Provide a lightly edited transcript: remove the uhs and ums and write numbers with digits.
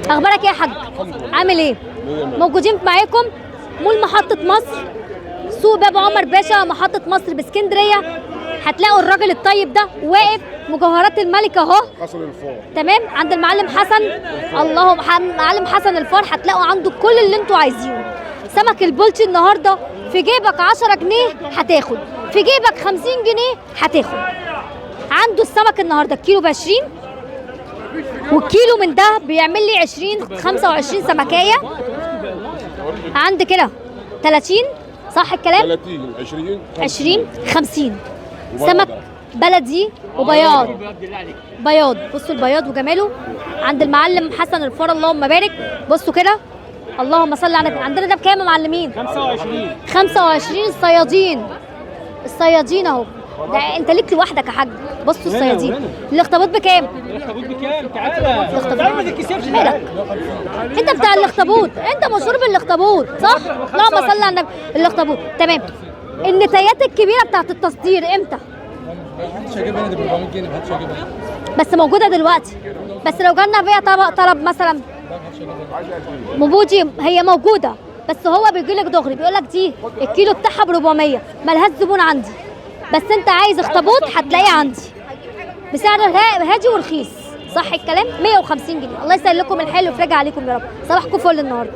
اخبارك ايه يا حاج؟ عامل ايه؟ موجودين معاكم مول محطة مصر، سوق باب عمر باشا، محطة مصر باسكندرية. هتلاقوا الراجل الطيب ده واقف، مجوهرات الملك اهو. حسن الفار تمام، عند المعلم حسن. الله، معلم حسن الفار هتلاقوا عنده كل اللي انتوا عايزينه. سمك البولتي النهارده في جيبك 10 جنيه هتاخد، في جيبك 50 جنيه هتاخد. عنده السمك النهارده الكيلو ب 20، والكيلو من ده بيعمل لي 20 25 سمكايه. عندي كده 30، صح الكلام؟ 30 20 50 سمك بلدي وبياض. بياض، بصوا البياض وجماله عند المعلم حسن الفار. اللهم بارك. بصوا كده، اللهم صل على النبي. عندنا ده بكام يا معلمين؟ 25 الصيادين. الصيادين اهو، ده انت ليك لوحدك يا حاج. بصوا الصيادين. الاخطبوط بكام؟ الاخطبوط بكام؟ تعالى الاخطبوط ما تتكسفش. مالك؟ انت بتاع الاخطبوط، انت مشهور بالاخطبوط صح؟ اللهم صل على النبي. الاخطبوط تمام. النتايات الكبيره بتاعت التصدير امتى؟ محدش هيجيبها هنا ب 400 جنيه، محدش هيجيبها. بس موجوده دلوقتي. بس لو جالنا بيها طلب مثلا مبوجي، هي موجوده بس هو بيجي لك دغري بيقول لك دي الكيلو بتاعها ب 400، ملهاش زبون عندي. بس انت عايز اخطبوط هتلاقيه عندي بسعر هادي ورخيص. صح الكلام؟ 150 جنيه. الله يسهل لكم الحال ويفرج عليكم يا رب. صباحكم فل النهارده.